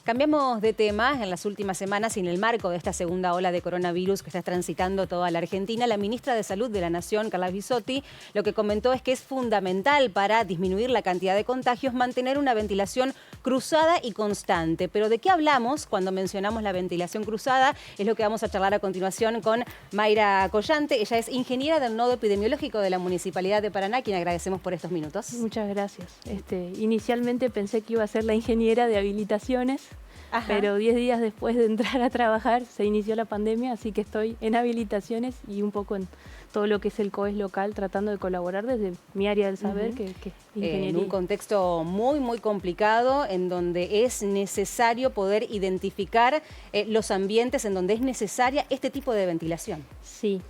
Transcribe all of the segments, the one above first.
Cambiamos de tema. En las últimas semanas, y en el marco de esta segunda ola de coronavirus que está transitando toda la Argentina, la ministra de Salud de la Nación, Carla Bisotti, lo que comentó es que es fundamental para disminuir la cantidad de contagios mantener una ventilación cruzada y constante. Pero ¿de qué hablamos cuando mencionamos la ventilación cruzada? Es lo que vamos a charlar a continuación con Mayra Collante. Ella es ingeniera del Nodo Epidemiológico de la Municipalidad de Paraná, a quien agradecemos por estos minutos. Muchas gracias. Inicialmente pensé que iba a ser la ingeniera de habilitaciones, pero 10 días después de entrar a trabajar se inició la pandemia, así que estoy en habilitaciones y un poco en todo lo que es el COES local, tratando de colaborar desde mi área del saber, que es ingeniería. En un contexto muy complicado, en donde es necesario poder identificar los ambientes en donde es necesaria este tipo de ventilación. Sí.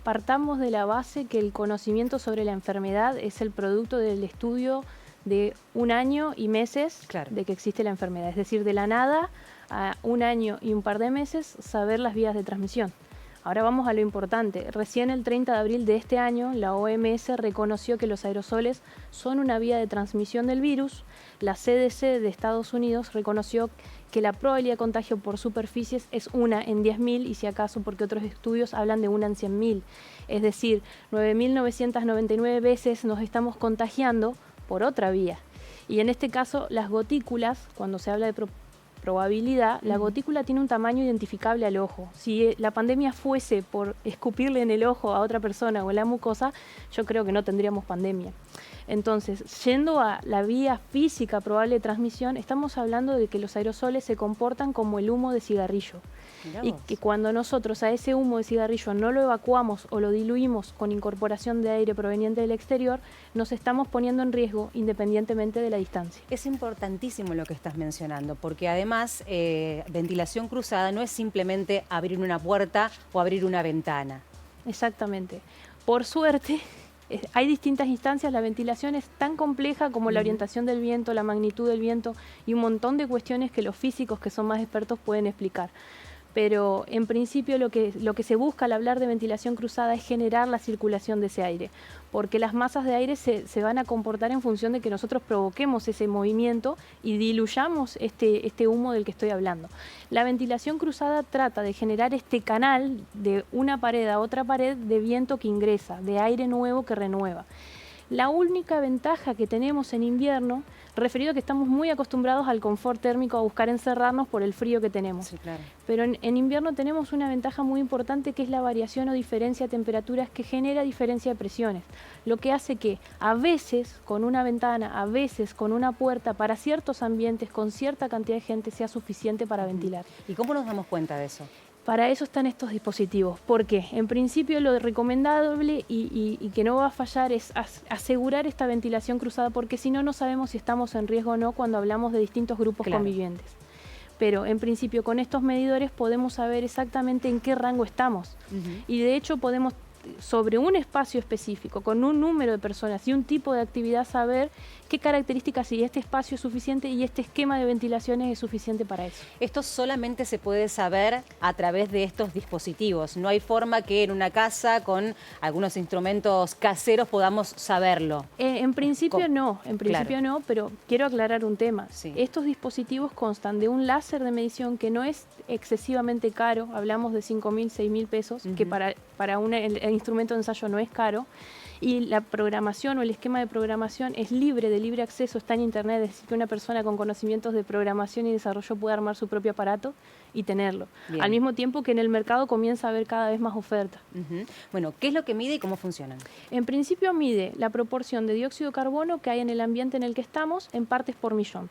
Partamos de la base que el conocimiento sobre la enfermedad es el producto del estudio de un año y meses de que existe la enfermedad. Es decir, de la nada a un año y un par de meses saber las vías de transmisión. Ahora vamos a lo importante. Recién el 30 de abril de este año la OMS reconoció que los aerosoles son una vía de transmisión del virus. La CDC de Estados Unidos reconoció que la probabilidad de contagio por superficies es 1 en 10.000 y si acaso porque otros estudios hablan de 1 en 100.000. Es decir, 9.999 veces nos estamos contagiando por otra vía. Y en este caso las gotículas, cuando se habla de probabilidad, la gotícula tiene un tamaño identificable al ojo. Si la pandemia fuese por escupirle en el ojo a otra persona o en la mucosa, yo creo que no tendríamos pandemia. Entonces, yendo a la vía física probable de transmisión, estamos hablando de que los aerosoles se comportan como el humo de cigarrillo. Y que cuando nosotros a ese humo de cigarrillo no lo evacuamos o lo diluimos con incorporación de aire proveniente del exterior, nos estamos poniendo en riesgo independientemente de la distancia. Es importantísimo lo que estás mencionando, porque además ventilación cruzada no es simplemente abrir una puerta o abrir una ventana. Exactamente. Por suerte, hay distintas instancias, la ventilación es tan compleja como la orientación del viento, la magnitud del viento y un montón de cuestiones que los físicos que son más expertos pueden explicar. Pero en principio lo que se busca al hablar de ventilación cruzada es generar la circulación de ese aire, porque las masas de aire se van a comportar en función de que nosotros provoquemos ese movimiento y diluyamos este humo del que estoy hablando. La ventilación cruzada trata de generar este canal de una pared a otra pared de viento que ingresa, de aire nuevo que renueva. La única ventaja que tenemos en invierno, referido a que estamos muy acostumbrados al confort térmico, a buscar encerrarnos por el frío que tenemos. Sí, claro. Pero en invierno tenemos una ventaja muy importante que es la variación o diferencia de temperaturas que genera diferencia de presiones. Lo que hace que a veces con una ventana, a veces con una puerta, para ciertos ambientes, con cierta cantidad de gente, sea suficiente para ventilar. ¿Y cómo nos damos cuenta de eso? Para eso están estos dispositivos, porque en principio lo recomendable y que no va a fallar es asegurar esta ventilación cruzada, porque si no, no sabemos si estamos en riesgo o no cuando hablamos de distintos grupos convivientes. Pero en principio con estos medidores podemos saber exactamente en qué rango estamos y de hecho podemos sobre un espacio específico, con un número de personas y un tipo de actividad, saber qué características y este espacio es suficiente y este esquema de ventilaciones es suficiente para eso. Esto solamente se puede saber a través de estos dispositivos. No hay forma que en una casa con algunos instrumentos caseros podamos saberlo. En principio no, pero quiero aclarar un tema. Sí. Estos dispositivos constan de un láser de medición que no es excesivamente caro, hablamos de 5.000, 6.000 pesos, que para el instrumento de ensayo no es caro, y la programación o el esquema de programación es libre, de libre acceso, está en internet, es decir, que una persona con conocimientos de programación y desarrollo puede armar su propio aparato y tenerlo. Bien. Al mismo tiempo que en el mercado comienza a haber cada vez más oferta. Bueno, ¿qué es lo que mide y cómo funcionan? En principio mide la proporción de dióxido de carbono que hay en el ambiente en el que estamos en partes por millón.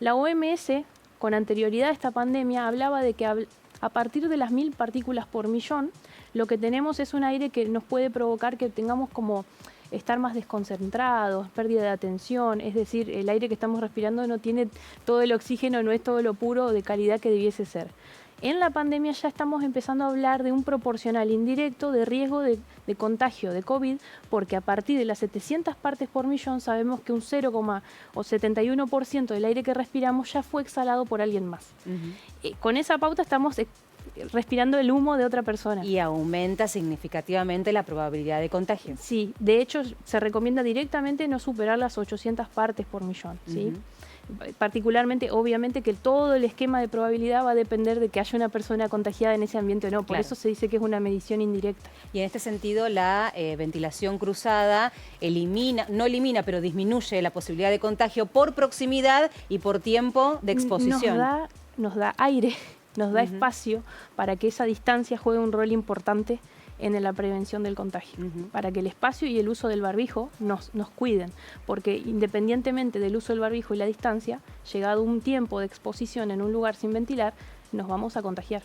La OMS, con anterioridad a esta pandemia, hablaba de que a partir de las 1.000 partículas por millón, lo que tenemos es un aire que nos puede provocar que tengamos como estar más desconcentrados, pérdida de atención, es decir, el aire que estamos respirando no tiene todo el oxígeno, no es todo lo puro o de calidad que debiese ser. En la pandemia ya estamos empezando a hablar de un proporcional indirecto de riesgo de contagio de COVID, porque a partir de las 700 partes por millón sabemos que un 0,71% del aire que respiramos ya fue exhalado por alguien más. Con esa pauta estamos respirando el humo de otra persona. Y aumenta significativamente la probabilidad de contagio. Sí, de hecho se recomienda directamente no superar las 800 partes por millón, ¿sí? Particularmente, obviamente, que todo el esquema de probabilidad va a depender de que haya una persona contagiada en ese ambiente o no. Por eso se dice que es una medición indirecta. Y en este sentido, la ventilación cruzada no elimina, pero disminuye la posibilidad de contagio por proximidad y por tiempo de exposición. Nos da aire, nos da espacio para que esa distancia juegue un rol importante en la prevención del contagio, para que el espacio y el uso del barbijo nos cuiden, porque independientemente del uso del barbijo y la distancia, llegado un tiempo de exposición en un lugar sin ventilar, nos vamos a contagiar.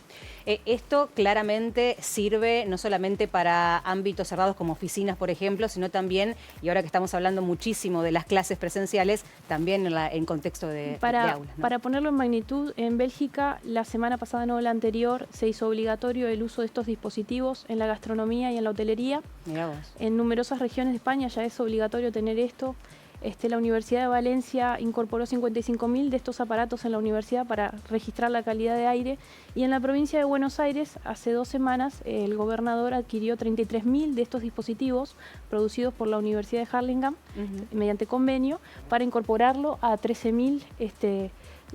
Esto claramente sirve no solamente para ámbitos cerrados como oficinas, por ejemplo, sino también, y ahora que estamos hablando muchísimo de las clases presenciales, también en contexto de aulas, ¿no? Para ponerlo en magnitud, en Bélgica, la semana pasada, no la anterior, se hizo obligatorio el uso de estos dispositivos en la gastronomía y en la hotelería. Mirá vos. En numerosas regiones de España ya es obligatorio tener esto. La Universidad de Valencia incorporó 55.000 de estos aparatos en la universidad para registrar la calidad de aire, y en la provincia de Buenos Aires, hace 2 semanas, el gobernador adquirió 33.000 de estos dispositivos producidos por la Universidad de Harlingen mediante convenio para incorporarlo a 13.000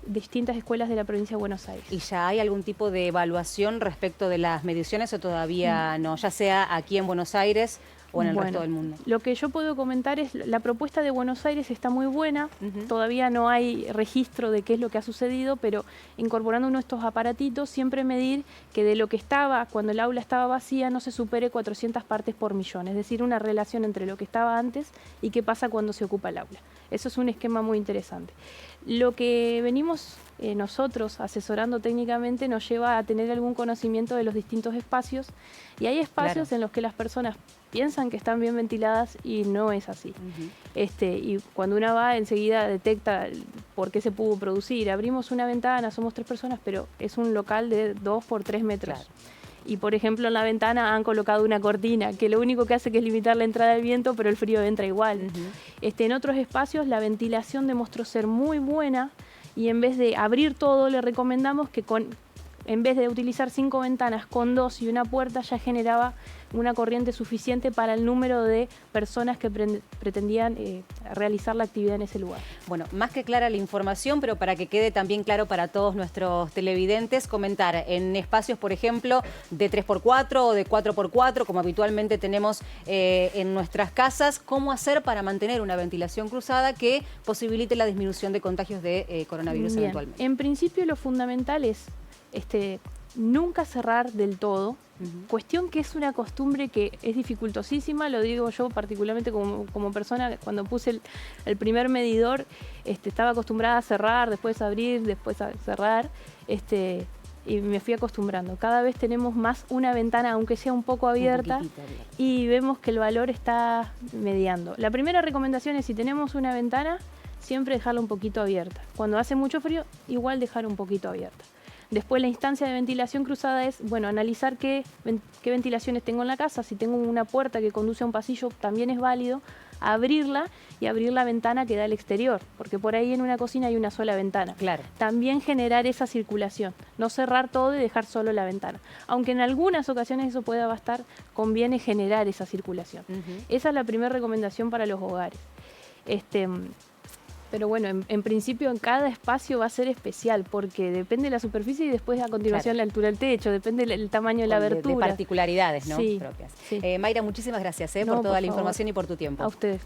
distintas escuelas de la provincia de Buenos Aires. ¿Y ya hay algún tipo de evaluación respecto de las mediciones o todavía no, ya sea aquí en Buenos Aires o en el resto del mundo? Lo que yo puedo comentar es la propuesta de Buenos Aires está muy buena, todavía no hay registro de qué es lo que ha sucedido, pero incorporando uno de estos aparatitos, siempre medir que de lo que estaba, cuando el aula estaba vacía, no se supere 400 partes por millón, es decir, una relación entre lo que estaba antes y qué pasa cuando se ocupa el aula. Eso es un esquema muy interesante. Lo que venimos nosotros asesorando técnicamente nos lleva a tener algún conocimiento de los distintos espacios, y hay espacios en los que las personas piensan que están bien ventiladas y no es así. Y cuando una va, enseguida detecta por qué se pudo producir. Abrimos una ventana, somos 3 personas, pero es un local de 2 por 3 metros. Claro. Y, por ejemplo, en la ventana han colocado una cortina, que lo único que hace que es limitar la entrada del viento, pero el frío entra igual. En otros espacios la ventilación demostró ser muy buena, y en vez de abrir todo, le recomendamos que en vez de utilizar 5 ventanas, con 2 y una puerta, ya generaba una corriente suficiente para el número de personas que pretendían realizar la actividad en ese lugar. Bueno, más que clara la información, pero para que quede también claro para todos nuestros televidentes, comentar en espacios, por ejemplo, de 3x4 o de 4x4, como habitualmente tenemos en nuestras casas, cómo hacer para mantener una ventilación cruzada que posibilite la disminución de contagios de coronavirus eventualmente. En principio, lo fundamental es nunca cerrar del todo, cuestión que es una costumbre que es dificultosísima, lo digo yo particularmente como persona. Cuando puse el primer medidor, estaba acostumbrada a cerrar, después a abrir, después a cerrar, y me fui acostumbrando. Cada vez tenemos más una ventana, aunque sea un poco abierta, y vemos que el valor está mediando. La primera recomendación es, si tenemos una ventana, siempre dejarla un poquito abierta. Cuando hace mucho frío, igual dejar un poquito abierta. Después, la instancia de ventilación cruzada es, analizar qué ventilaciones tengo en la casa. Si tengo una puerta que conduce a un pasillo, también es válido abrirla y abrir la ventana que da al exterior, porque por ahí en una cocina hay una sola ventana. Claro. También generar esa circulación, no cerrar todo y dejar solo la ventana. Aunque en algunas ocasiones eso pueda bastar, conviene generar esa circulación. Esa es la primera recomendación para los hogares. Pero bueno, en principio en cada espacio va a ser especial, porque depende de la superficie y después a continuación la altura del techo, depende del tamaño de la abertura. De particularidades, ¿no? Sí, propias. Sí. Mayra, muchísimas gracias por toda la información y por tu tiempo. A ustedes.